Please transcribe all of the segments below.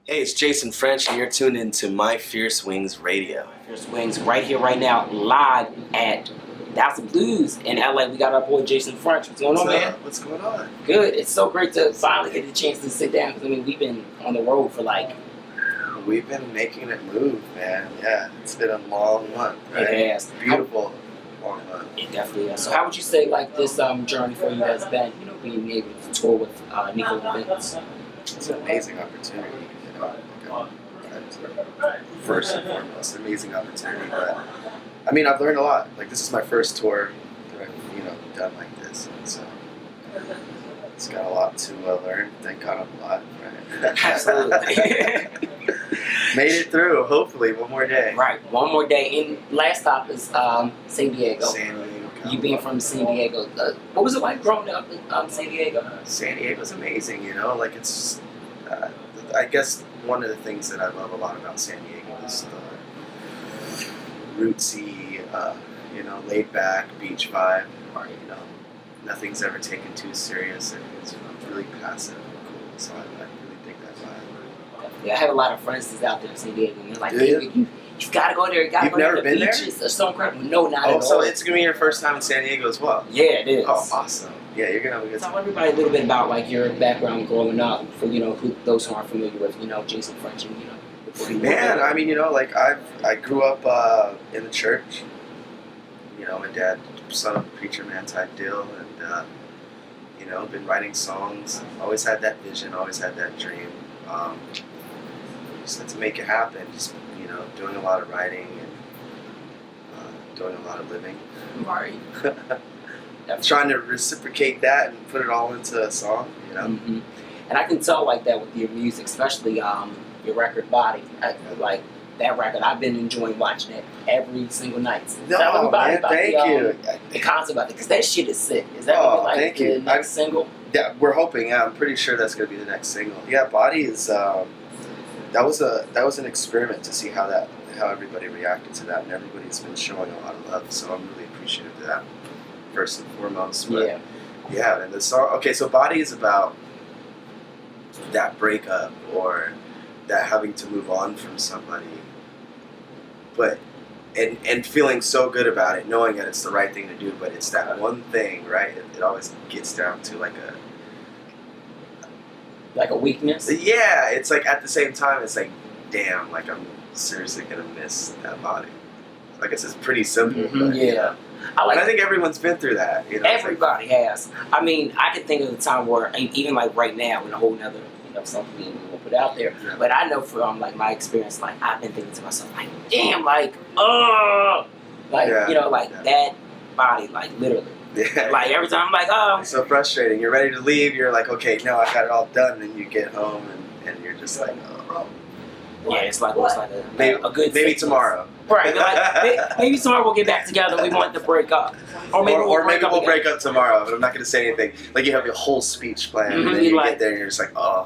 Hey, it's Jason French, and you're tuned into My Fierce Wings Radio. Fierce Wings right here, right now, live at Thousand Blues in LA. We got our boy Jason French. What's going on, man? What's going on? Good. It's so great to finally get the chance to sit down because we've been on the road for We've been making it move, man. Yeah, it's been a long month, right? It has. Beautiful long month. It definitely is. So, how would you say this journey for you has been? Being able to tour with Nico Vinz. It's an amazing opportunity. First and foremost, amazing opportunity. But I mean, I've learned a lot. This is my first tour that I've done like this, and so it's got a lot to learn. Thank God I'm alive. Right? Absolutely. Made it through. Hopefully, one more day. Right, one more day. And last stop is San Diego. San Diego. You being from San Diego, what was it like growing up in San Diego? San Diego's amazing. It's. I guess one of the things that I love a lot about San Diego is the rootsy, laid back beach vibe. Or, nothing's ever taken too serious, and it's really passive and cool. So I really dig that vibe. Yeah, I have a lot of friends that's out there in San Diego, and they're like, Do hey, you've got to go there. You got to go never there. been The beaches are so incredible. No, not at all. So it's gonna be your first time in San Diego as well. Yeah, it is. Oh, awesome. Yeah, you're gonna have a good time. Tell everybody a little bit about your background growing up, for who those who aren't familiar with Jason French and Man, I mean, I grew up in the church. My dad, son of a preacher man type deal, and been writing songs. Always had that vision. Always had that dream. Just had to make it happen. Just doing a lot of writing and doing a lot of living. Right. Trying to reciprocate that and put it all into a song. Mm-hmm. And I can tell that with your music, especially your record Body. That record, I've been enjoying watching it every single night. So tell everybody about the concept about it, because that shit is sick. Is that the next single? Yeah, we're hoping. Yeah, I'm pretty sure that's going to be the next single. Yeah, Body is that was an experiment to see how everybody reacted to that, and everybody's been showing a lot of love. So I'm really appreciative of that, first and foremost. But yeah, and the song. Okay, so Body is about that breakup or that having to move on from somebody, but and feeling so good about it, knowing that it's the right thing to do, but it's that one thing, right? It always gets down to like a weakness. Yeah, it's at the same time, it's damn, I'm seriously gonna miss that body. I guess it's pretty simple. Mm-hmm, but, yeah. I think everyone's been through that. Everybody has. I mean, I can think of the time where even right now in a whole nother something we will put out there. Yeah. But I know from my experience, I've been thinking to myself, damn, that body, literally. Yeah. Every time I'm it's so frustrating. You're ready to leave. You're like, okay, no, I got it all done. And you get home and you're just like, oh. Yeah, it's a good. Maybe tomorrow. Right. Maybe tomorrow we'll get back together. We want to break up. Or maybe we'll break up tomorrow, but I'm not going to say anything. You have your whole speech planned, and then you get there and you're just like, oh.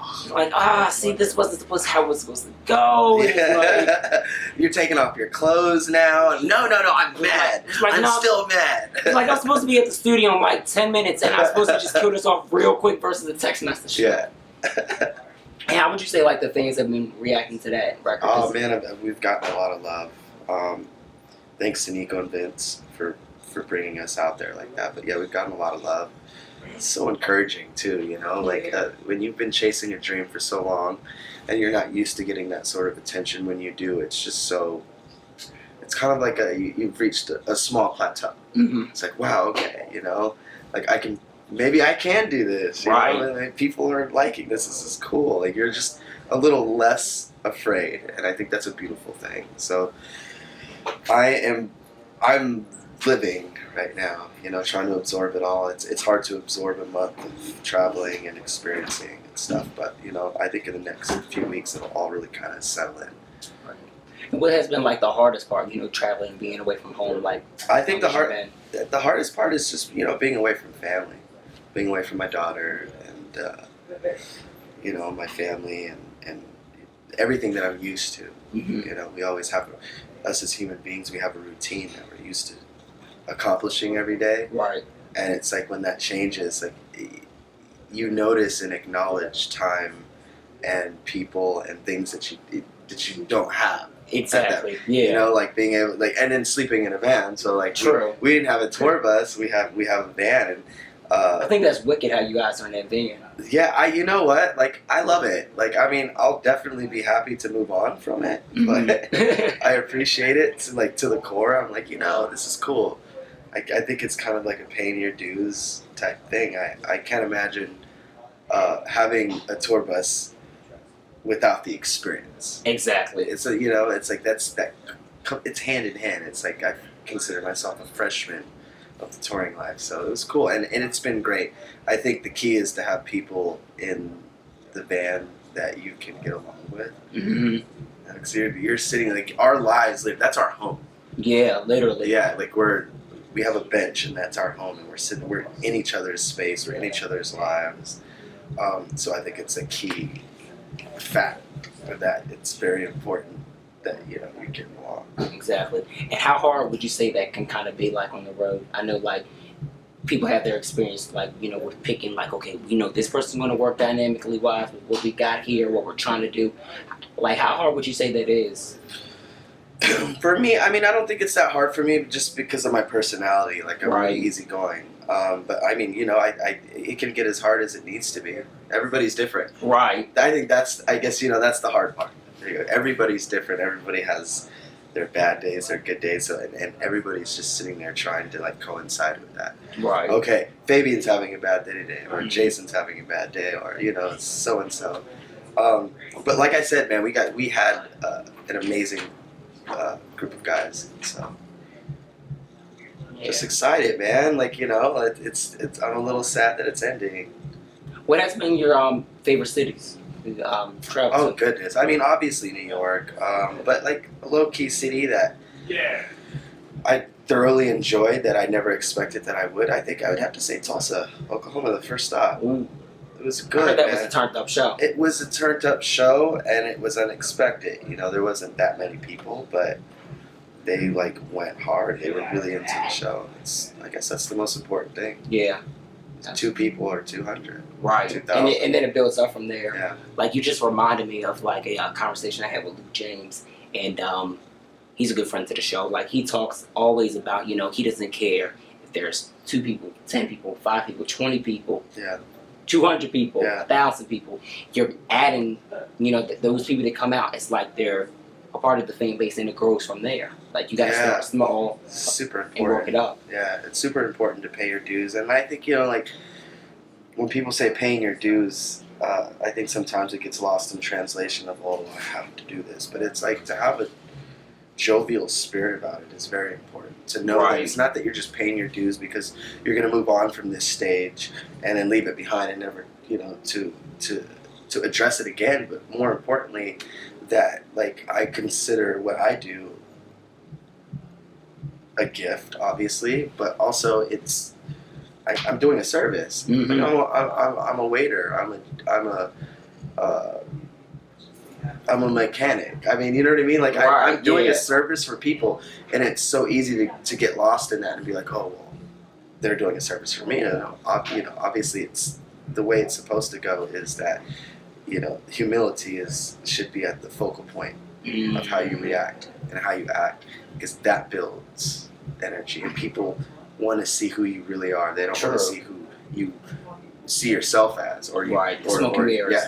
See, this wasn't how it was supposed to go. Yeah. You're taking off your clothes now. No, I'm mad. I'm still mad. It's I'm supposed to be at the studio in 10 minutes, and I'm supposed to just kill this off real quick versus a text message. Yeah. And how would you say the fans have been reacting to that record? Oh man, we've gotten a lot of love. Thanks to Nico and Vinz for bringing us out there like that. But yeah, we've gotten a lot of love. It's so encouraging too, when you've been chasing your dream for so long, and you're not used to getting that sort of attention when you do. It's just so. It's kind of you've reached a small plateau. Mm-hmm. It's wow, okay, Maybe I can do this, right? People are liking this. This is cool. You're just a little less afraid, and I think that's a beautiful thing. So, I'm living right now, trying to absorb it all. It's hard to absorb a month of traveling and experiencing and stuff, but I think in the next few weeks it'll all really kind of settle in. Right. And what has been the hardest part? Traveling, being away from home. I think the hardest part is just being away from family. Being away from my daughter and my family and everything that I'm used to. Mm-hmm. We always have, us as human beings, we have a routine that we're used to accomplishing every day. Right. And it's when that changes, you notice and acknowledge time and people and things that you don't have. Exactly. Yeah. You know, like being able, like, and then sleeping in a van. So like, True. We didn't have a tour bus. We have a van, and I think that's wicked how you guys are in that van. Yeah, you know what? Like, I love it. Like, I mean, I'll definitely be happy to move on from it, but I appreciate it to the core. I'm like, this is cool. I think it's kind of like a paying your dues type thing. I can't imagine having a tour bus without the experience. Exactly. It's it's like it's hand in hand. It's like I consider myself a freshman of the touring life, so it was cool, and it's been great. I think the key is to have people in the band that you can get along with. Mm-hmm. Because you're sitting, like, our lives, like, that's our home. Yeah, literally. Yeah, like we have a bench and that's our home, and we're in each other's space, we're in each other's lives. So I think it's a key fact that it's very important that you get along. Exactly. And how hard would you say that can kind of be, like, on the road? I know, like, people have their experience, like, with picking, like, okay, this person's going to work dynamically wise with what we got here, what we're trying to do. Like, how hard would you say that is? For me, I mean, I don't think it's that hard for me just because of my personality. Like, I'm really easygoing. But I mean, it can get as hard as it needs to be. Everybody's different. Right. I think that's the hard part. Everybody's different. Everybody has their bad days, their good days, and everybody's just sitting there trying to, like, coincide with that. Right. Okay, Fabian's having a bad day today, or Jason's having a bad day, or so and so. But like I said, man, we had an amazing group of guys, so just excited, man. Like, it's I'm a little sad that it's ending. What has been your favorite cities? Travel. Oh goodness, I mean, obviously New York, but like a low key city that I thoroughly enjoyed that I never expected that I would. I think I would have to say Tulsa, Oklahoma, the first stop. Ooh. It was good. I heard that was a turned up show. It was a turned up show, and it was unexpected. There wasn't that many people, but they went hard. They were really into the show. I guess that's the most important thing. Yeah. 2 people or 200. Right. 2,000. And then it builds up from there. Yeah. Like, you just reminded me of, like, a conversation I had with Luke James, and he's a good friend to the show. Like, he talks always about, he doesn't care if there's 2 people, 10 people, 5 people, 20 people. Yeah. 200 people, Yeah. 1,000 people. You're adding, those people that come out. It's like they're a part of the fan base, and it grows from there. Like, you got to start small, super important, and work it up. Yeah, it's super important to pay your dues, and I think like when people say paying your dues, I think sometimes it gets lost in translation of, oh, I have to do this, but it's like to have a jovial spirit about it is very important. To know that it's not that you're just paying your dues because you're going to move on from this stage and then leave it behind and never, to address it again. But more importantly, that I consider what I do a gift, obviously, but also I'm doing a service. Mm-hmm. I'm a waiter. I'm a mechanic. I mean, you know what I mean? Like, I'm doing a service for people, and it's so easy to get lost in that and be like, oh, well, they're doing a service for me. Obviously, it's the way it's supposed to go is that, humility should be at the focal point of how you react and how you act, because that builds energy, and people want to see who you really are. They don't want to see who you see yourself as, or yeah,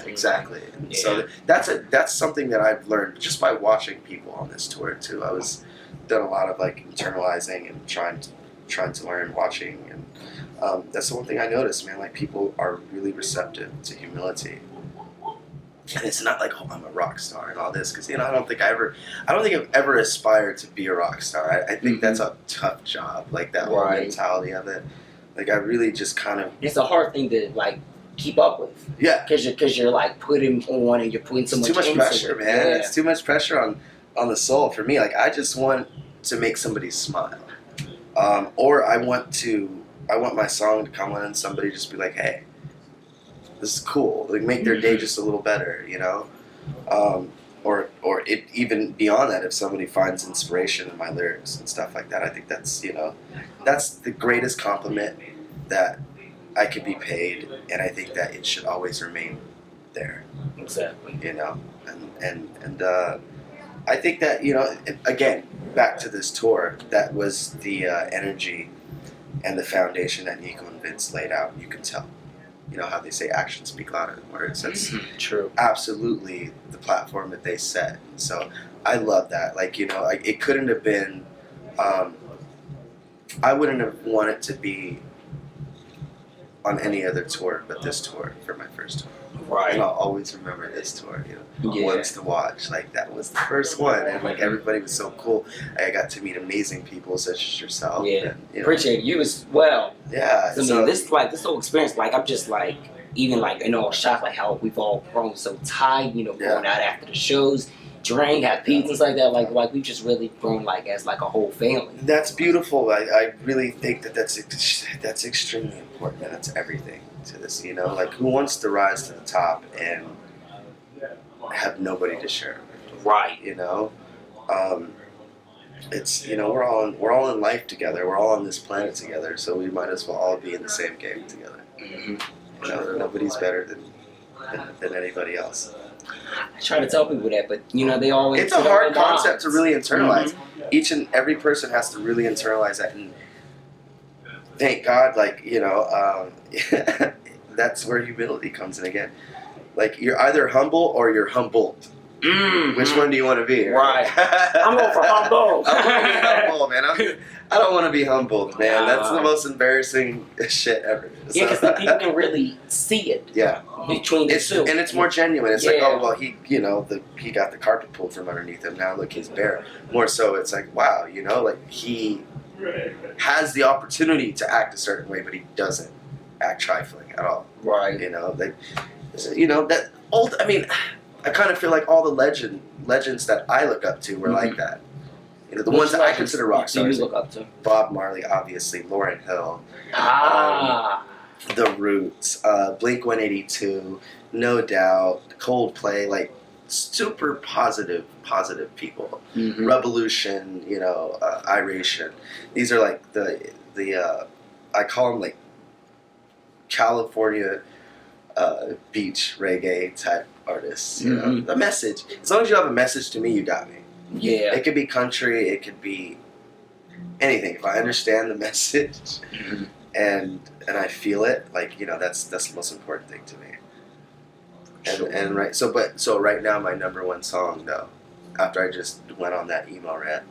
exactly. Yeah. So that's something that I've learned just by watching people on this tour too. I was done a lot of internalizing and trying to learn, watching, and that's the one thing I noticed, man. Like, people are really receptive to humility, and it's not like, oh, I'm a rock star and all this, because I don't think I've ever aspired to be a rock star. I think that's a tough job, like that whole mentality of it. Like, I really just kind of... It's a hard thing to, keep up with. Yeah. Because you're, putting on and you're putting so much into it. It's too much pressure, man. Yeah. It's too much pressure on the soul. For me, I just want to make somebody smile. Or I want my song to come on and somebody just be like, hey, this is cool. Make their day just a little better, Or it, even beyond that, if somebody finds inspiration in my lyrics and stuff like that, I think that's that's the greatest compliment that I could be paid, and I think that it should always remain there. Exactly. You know, and I think that, you know, again, back to this tour, that was the energy and the foundation that Nico and Vinz laid out. You can tell. You know how they say actions speak louder than words. That's true. Absolutely the platform that they set. So I love that. Like, you know, it couldn't have been. I wouldn't have wanted to be on any other tour but this tour for my first tour. Right. And I'll always remember this tour, you know, ones to watch. Like, that was the first one, and like everybody was so cool. I got to meet amazing people such as yourself. Yeah, and, you know, appreciate you as well. Yeah. So, I mean, this whole experience, like, I'm just like, even like, you know, shocked like how we've all grown so tight. You know, going out after the shows, drink, have pizzas like that. Like we've just really grown like as like a whole family. That's beautiful. I really think that's extremely important. And that's everything to this. You know, like, who wants to rise to the top and have nobody to share it with? Right. You know, it's, you know, we're all in life together. We're all on this planet together. So we might as well all be in the same game together. Mm-hmm. You know, nobody's better than anybody else. I try to tell people that, but you know, they always. It's a hard concept to really internalize. Mm-hmm. Each and every person has to really internalize that, and thank God, like, you know, that's where humility comes in again. Like, you're either humble or you're humbled. Mm-hmm. Which one do you want to be? Right. I'm going for humble. I want to be humble, man. I don't want to be humbled, man. That's the most embarrassing shit ever. Yeah, because the people can really see it. Yeah. Between the two. And it's more genuine. It's like, oh, well, he got the carpet pulled from underneath him. Now look, he's bare. More so, it's like, wow, you know, like, he has the opportunity to act a certain way, but he doesn't act trifling at all. Right. You know, like, you know, that old. I mean, I kind of feel like all the legends that I look up to were like that. You know, the ones that I consider rock stars. You look up to? Bob Marley, obviously, Lauryn Hill. The Roots, Blink 182, No Doubt, Coldplay, like, super positive people. Mm-hmm. Revolution, you know, Iration. These are like the I call them like California beach reggae type artists. You know, the message. As long as you have a message, to me, you got me. Yeah. It could be country. It could be anything. If I understand the message. Mm-hmm. And I feel it, like, you know, that's the most important thing to me. And right, so right now, my number one song, though, after I just went on that email rant,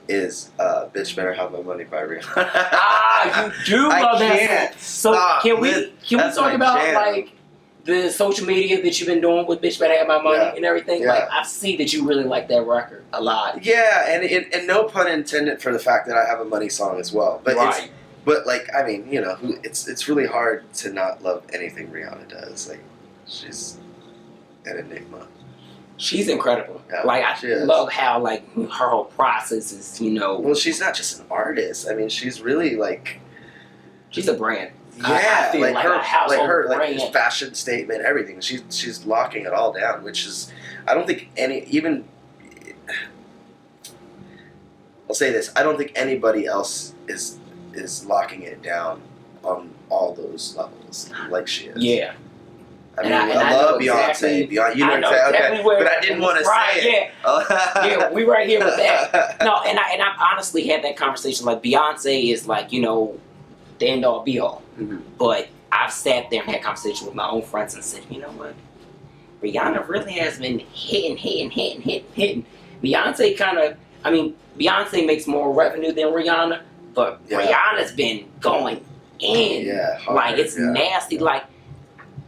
is "Bitch Better Have My Money" by Rihanna. You do love that. So can we talk about jam. Like the social media that you've been doing with "Bitch Better Have My Money" and everything? Yeah. Like, I see that you really like that record a lot. Yeah, and no pun intended for the fact that I have a money song as well, but right. But, like, I mean, you know, it's really hard to not love anything Rihanna does. Like, she's an enigma. She's incredible. Yeah, like, I love how, like, her whole process is, you know. Well, she's not just an artist. I mean, she's really, like, she's a brand. Yeah, I feel like her, a household her brand. Like, fashion statement, everything. She's locking it all down, which is, I don't think I'll say this, I don't think anybody else is locking it down on all those levels like she is. Yeah. I mean, I love Beyonce. You know exactly. Okay. But I didn't want to say it. Yeah, we right here with that. No, and I honestly had that conversation. Like, Beyonce is, like, you know, the end all be all. Mm-hmm. But I've sat there and had conversation with my own friends and said, you know what? Rihanna really has been hitting. Beyonce Beyonce makes more revenue than Rihanna, but Rihanna's been going in. Yeah, hard, like, it's nasty. Like,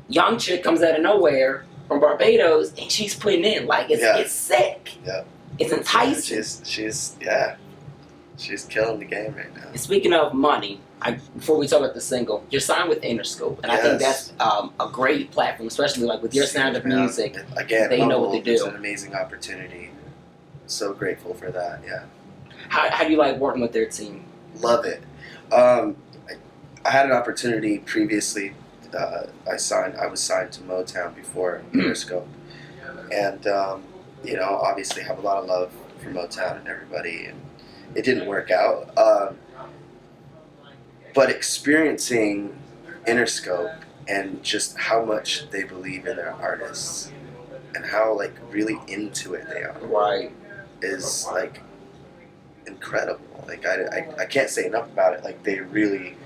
young chick comes out of nowhere from Barbados and she's putting in, like, it's sick. Yeah. It's enticing. She's killing the game right now. And speaking of money, before we talk about the single, you're signed with Interscope, and I think that's a great platform, especially like with your sound of music. Again, they know what to do. It's an amazing opportunity. So grateful for that. Yeah. How do you like working with their team? Love it. I had an opportunity previously. I was signed to Motown before Interscope, and you know, obviously have a lot of love for Motown and everybody, and it didn't work out. But experiencing Interscope and just how much they believe in their artists and how like really into it they are. Right. Is like incredible. Like I can't say enough about it. Like they really,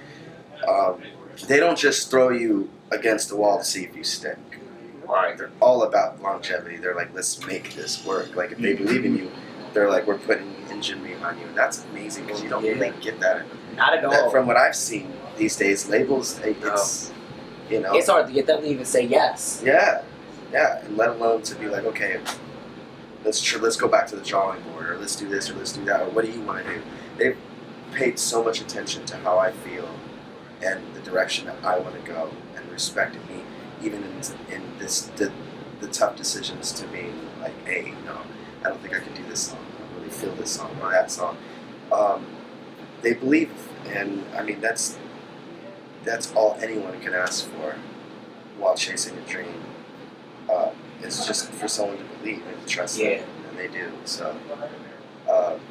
they don't just throw you against the wall to see if you stick. Right. They're all about longevity. They're like, let's make this work. Like if they believe in you, they're like, we're putting engine behind you, and that's amazing because you don't really get that. Not at all. From what I've seen these days, labels, it's it's hard to get them to even say yes. Yeah, and let alone to be like, okay, let's go back to the drawing board, or let's do this, or let's do that, or what do you want to do? They've paid so much attention to how I feel and the direction that I want to go, and respected me even in the tough decisions to be like, hey, no, I don't think I can do this song. I don't really feel this song or that song. They believe, and I mean that's all anyone can ask for while chasing a dream. It's just for someone to believe and to trust them, and they do. So,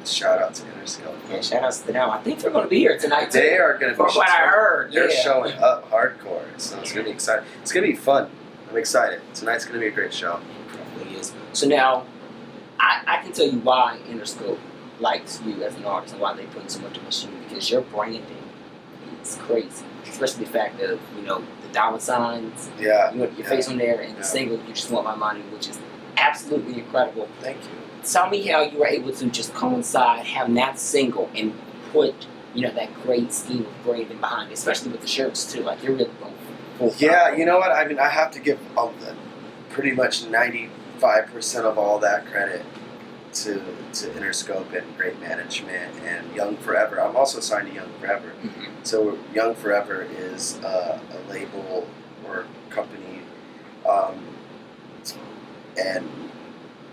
shout out to Interscope. Yeah, shout outs to them. I think they're going to be here tonight too. They are going to be. From what I heard, they're showing up hardcore, so it's going to be exciting. It's going to be fun. I'm excited. Tonight's going to be a great show. It definitely is. So now, I can tell you why Interscope likes you as an artist and why they put so much into you, because your branding is crazy. Especially the fact of, the dollar signs. Yeah. You want your face on there, and the single, You Just Want My Money, which is absolutely incredible. Thank you. Tell me how you were able to just coincide having that single and put, that great scheme of branding behind it, especially with the shirts too. Like, you're really going full. Yeah, you know what? I mean, I have to give pretty much 95% of all that credit to Interscope and Great Management and Young Forever. I'm also signed to Young Forever. Mm-hmm. So Young Forever is a label or company, and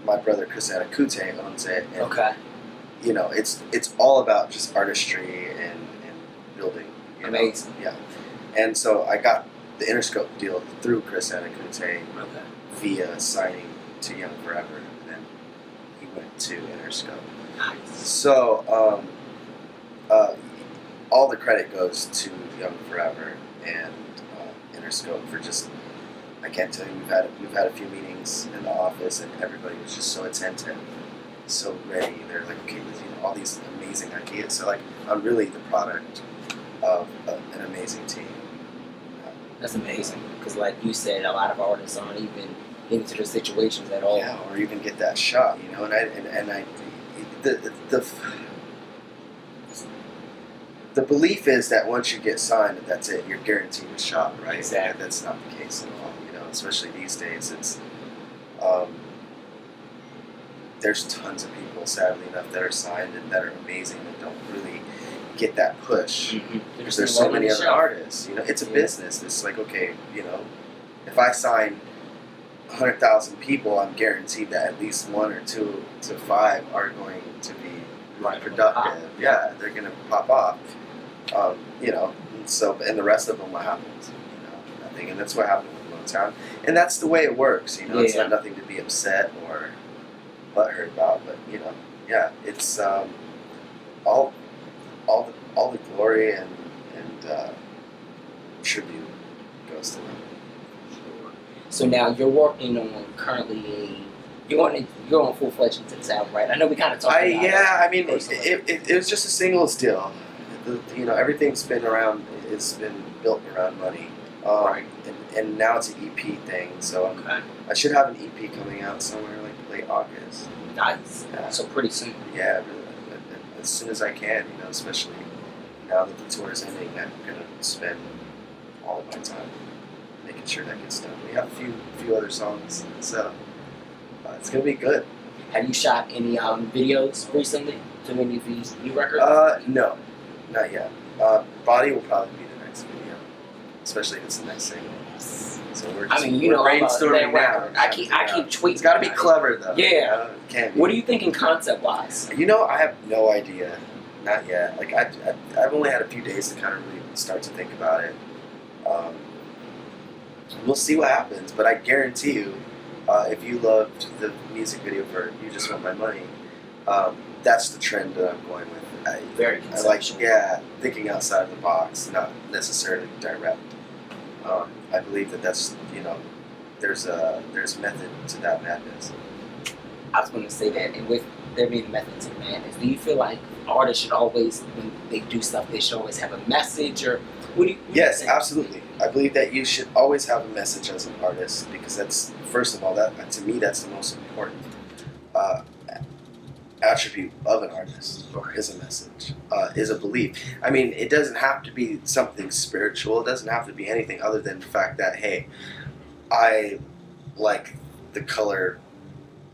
my brother Chris Anakute owns it. And, okay. It's all about just artistry and building. Amazing. Yeah. And so I got the Interscope deal through Chris Anakute via signing to Young Forever. Went to Interscope. Nice. So all the credit goes to Young Forever and Interscope for just, I can't tell you, we've had a few meetings in the office and everybody was just so attentive, so ready. They're like, okay, all these amazing ideas. So like, I'm really the product of an amazing team. That's amazing, because like you said, a lot of artists aren't even into the situations at all. Yeah, or even get that shot, the belief is that once you get signed, that's it. You're guaranteed a shot, right? Exactly. And that's not the case at all. Especially these days, it's there's tons of people, sadly enough, that are signed and that are amazing and don't really get that push. Mm-hmm. Because there's so many other artists. It's a business. It's like, okay, if I sign 100,000 people, I'm guaranteed that at least 1 or 2 to 5 are going to be productive. Yeah, they're going to pop off. And the rest of them, what happens? Nothing. And that's what happened with Motown. And that's the way it works. It's not nothing to be upset or butthurt about. But it's all the glory and tribute goes to them. So now you're working on currently you're on full-fledged into this album, right? I know we kind of talked about it. I mean, it was just a singles deal. Everything's been built around money. Right. And now it's an EP thing, so I should have an EP coming out somewhere like late August. Nice. Yeah. So pretty soon. Yeah, as soon as I can, especially now that the tour is ending, I'm going to spend all of my time making sure that gets done. We have a few other songs, so it's gonna be good. Have you shot any videos recently to any of these new records? No, not yet. Body will probably be the next video, especially if it's the next single. So we're brainstorming now. I keep tweeting. It's got to be clever though. Yeah. It can't be. What are you thinking concept-wise? I have no idea. Not yet. Like I've only had a few days to kind of really start to think about it. We'll see what happens, but I guarantee you, if you loved the music video for "You Just Want My Money," that's the trend that I'm going with. Very conceptual. I like, thinking outside of the box, not necessarily direct. I believe that's there's method to that madness. I was going to say that, and with there being method to the madness, do you feel like artists should always, when they do stuff, they should always have a message, or what do you? Yes, absolutely. I believe that you should always have a message as an artist, because that's, first of all, that to me that's the most important attribute of an artist, is a message, is a belief. I mean, it doesn't have to be something spiritual. It doesn't have to be anything other than the fact that, hey, I like the color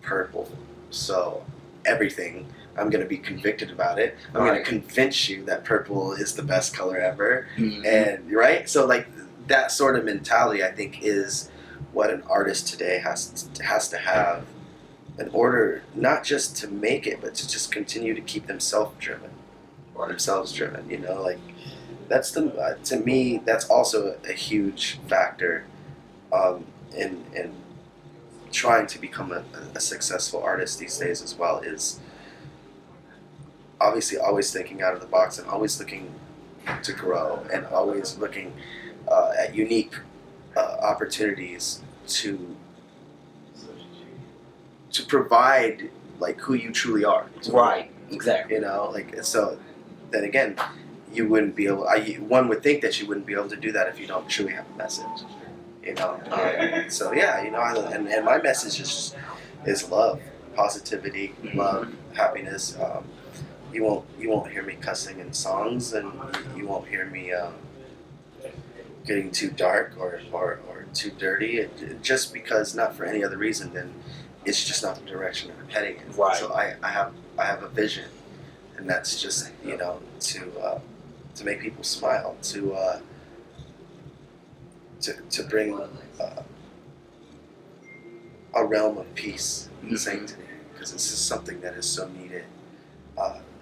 purple, so everything, I'm going to be convicted about it. I'm going to convince you that purple is the best color ever. And right, so like that sort of mentality, I think, is what an artist today has to have in order not just to make it, but to just continue to keep themselves driven. You know, like that's the to me that's also a huge factor in trying to become a successful artist these days as well, is obviously always thinking out of the box and always looking to grow and always looking at unique opportunities to provide like who you truly are. Right, exactly. You know, like, so then again, you wouldn't be able, one would think that you wouldn't be able to do that if you don't truly have a message. You know, so yeah, you know, and my message is love, positivity, love, happiness. You won't hear me cussing in songs, and you won't hear me getting too dark or too dirty. Just because, not for any other reason than it's just not the direction that I'm heading in. Right. So I have a vision, and that's just, you know, to make people smile, to bring a realm of peace and sanctity, because this is something that is so needed,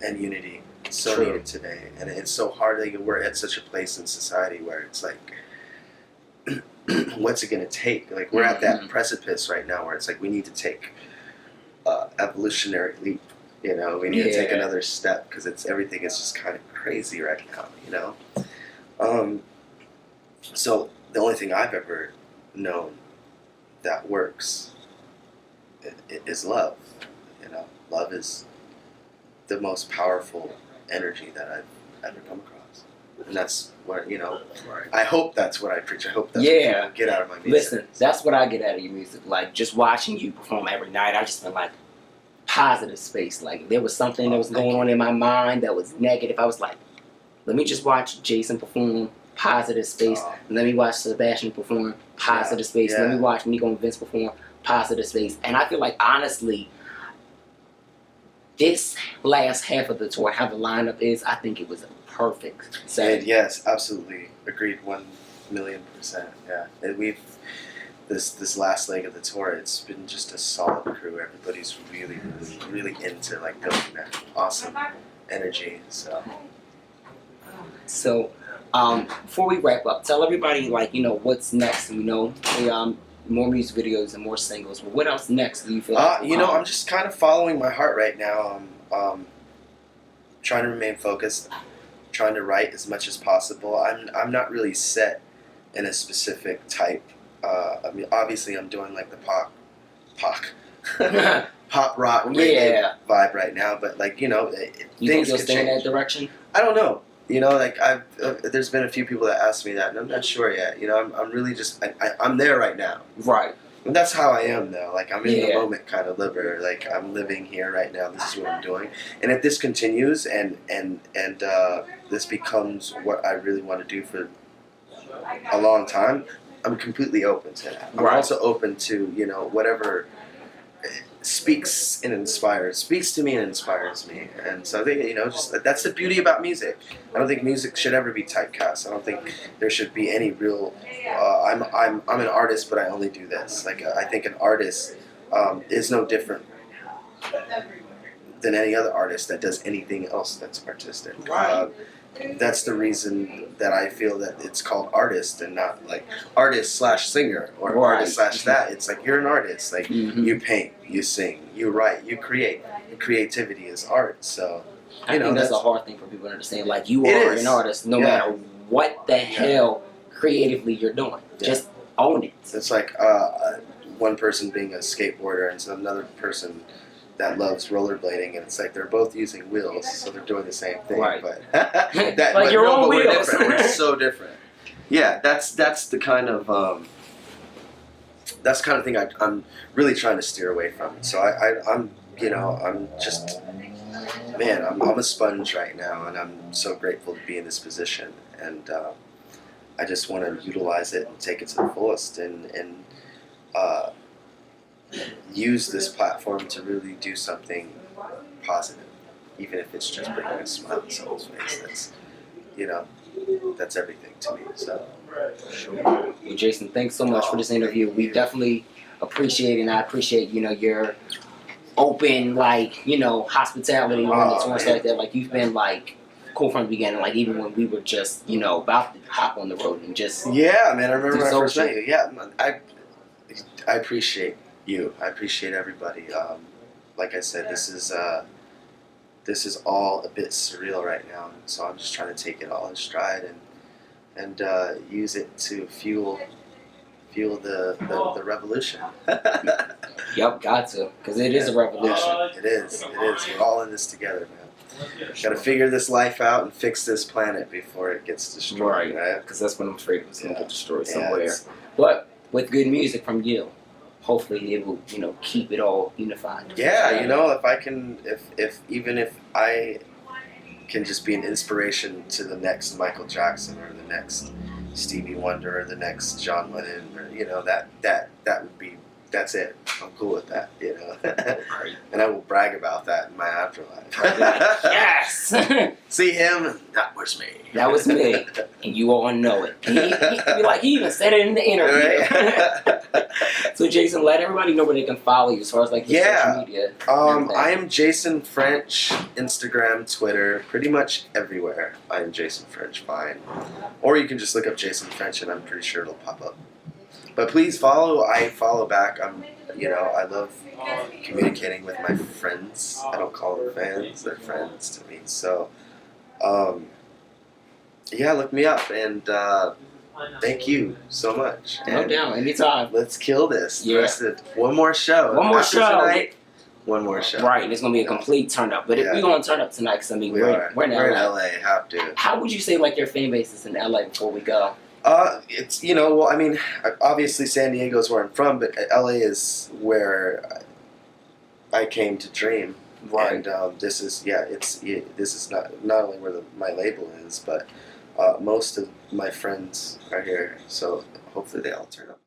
and unity so needed today, and it's so hard that we're at such a place in society where it's like, what's it going to take? Like, we're at that precipice right now where it's like we need to take evolutionary leap. You know, we need to take another step, because everything is just kind of crazy right now. You know, so the only thing I've ever known that works is love. You know, love is the most powerful energy that I've ever come across, and that's what, you know. I hope that's what I preach. I hope that's what people get out of my music. Listen, that's what I get out of your music. Like, just watching you perform every night, I just feel like positive space. Like, there was something that was going on in my mind that was negative. I was like, let me just watch Jason perform, positive space. Let me watch Sebastian perform, positive space. Let me watch Nico Vinz perform, positive space. And I feel like, honestly, this last half of the tour, how the lineup is, I think it was a perfect set. Yes, absolutely. Agreed 1,000,000%. Yeah. And we've, this last leg of the tour, it's been just a solid crew. Everybody's really into like building that awesome energy. So before we wrap up, tell everybody, like, you know, what's next. You know, more music videos and more singles. But what else next do you feel like? You know, I'm just kind of following my heart right now. Trying to remain focused, trying to write as much as possible. I'm not really set in a specific type. I mean, obviously, I'm doing like the pop rock vibe right now. But like, you know, you things think you'll could stay change. in that direction? I don't know. You know, like there's been a few people that asked me that, and I'm not sure yet. You know, I'm really just I'm there right now. Right. And that's how I am though. Like, I'm in the moment kind of liver. Like, I'm living here right now. This is what I'm doing. And if this continues and this becomes what I really want to do for a long time, I'm completely open to that. I'm also open to, you know, whatever speaks to me and inspires me. And so I think, you know, just that's the beauty about music. I don't think music should ever be typecast. I don't think there should be any real I'm an artist, but I only do this. Like, I think an artist is no different than any other artist that does anything else that's artistic. That's the reason that I feel that it's called artist and not like artist/singer or artist/that. It's like, you're an artist. Like, you paint, you sing, you write, you create. And creativity is art. So, I think that's a hard thing for people to understand. Like, you are an artist no matter what the hell creatively you're doing. Yeah. Just own it. It's like one person being a skateboarder and another person that loves rollerblading, and it's like they're both using wheels, so they're doing the same thing. Right. But Like but your no, own but we're wheels. different. We're so different. Yeah, that's the kind of thing I'm really trying to steer away from. So I'm just, man, I'm a sponge right now, and I'm so grateful to be in this position, and I just want to utilize it and take it to the fullest, and use this platform to really do something positive, even if it's just bringing a smile to someone's face. That's everything to me. So, Well, Jason, thanks so much for this interview. We definitely appreciate it, and I appreciate your open, hospitality when it's once like that. Like, you've been cool from the beginning. Like, even when we were just about to hop on the road and just yeah, man. I remember when I first met you. Yeah, I appreciate you. I appreciate everybody. Like I said, this is all a bit surreal right now, so I'm just trying to take it all in stride and use it to fuel the revolution. Yep, got to, because it is a revolution. It is. We're all in this together, man. Got to figure this life out and fix this planet before it gets destroyed. Right? Because that's what I'm afraid it's going to get destroyed somewhere. But with good music from you, hopefully it will, keep it all unified. Yeah, if I can, if I can just be an inspiration to the next Michael Jackson or the next Stevie Wonder or the next John Lennon, or that would be, that's it. I'm cool with that, Right. And I will brag about that in my afterlife. Yes. See him? That was me. That was me, and you all know it. He even said it in the interview. Right? So, Jason, let everybody know where they can follow you as far as your social media. I am Jason French, Instagram, Twitter, pretty much everywhere. I am Jason French, fine. Or you can just look up Jason French, and I'm pretty sure it'll pop up. But please follow. I follow back. I love communicating with my friends. I don't call them fans; they're friends to me. So, look me up, and thank you so much. No doubt, anytime. Let's kill this. Yeah. One more show. One more After show. Tonight, one more show. Right, and it's gonna be a complete turn up. But if we're gonna turn up tonight, because we're in LA. Have to. How would you say your fan base is in LA before we go? It's obviously San Diego's where I'm from, but LA is where I came to dream. Right. And this is not only where my label is, but most of my friends are here. So hopefully they all turn up.